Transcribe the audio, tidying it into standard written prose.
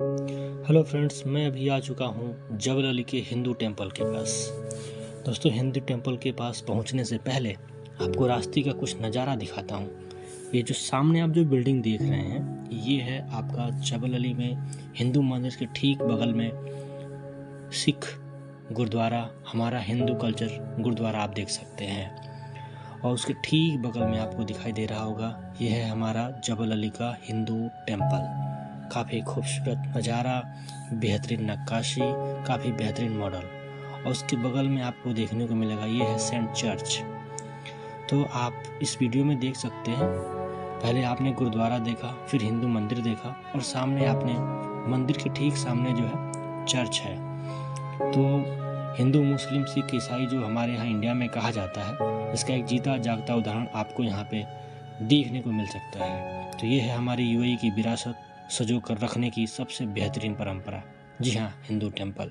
Hello friends, मैं अभी आ चुका हूँ जबल अली के हिंदू टेम्पल के पास। दोस्तों, हिंदू टेम्पल के पास पहुँचने से पहले आपको रास्ते का कुछ नज़ारा दिखाता हूँ। ये जो सामने आप जो बिल्डिंग देख रहे हैं, ये है आपका जबल अली में हिंदू मंदिर के ठीक बगल में सिख गुरुद्वारा, हमारा हिंदू कल्चर गुरुद्वारा आप देख सकते हैं। और उसके ठीक बगल में आपको दिखाई दे रहा होगा, ये है हमारा जबल अली का हिंदू टेम्पल। काफ़ी खूबसूरत नज़ारा, बेहतरीन नक्काशी, काफ़ी बेहतरीन मॉडल। और उसके बगल में आपको देखने को मिलेगा, ये है सेंट चर्च। तो आप इस वीडियो में देख सकते हैं, पहले आपने गुरुद्वारा देखा, फिर हिंदू मंदिर देखा, और सामने आपने मंदिर के ठीक सामने जो है चर्च है। तो हिंदू, मुस्लिम, सिख, ईसाई जो हमारे यहाँ इंडिया में कहा जाता है, इसका एक जीता जागता उदाहरण आपको यहाँ पे देखने को मिल सकता है। तो ये है हमारी यूएई की विरासत सजो कर रखने की सबसे बेहतरीन परंपरा। जी हाँ, हिंदू टेम्पल।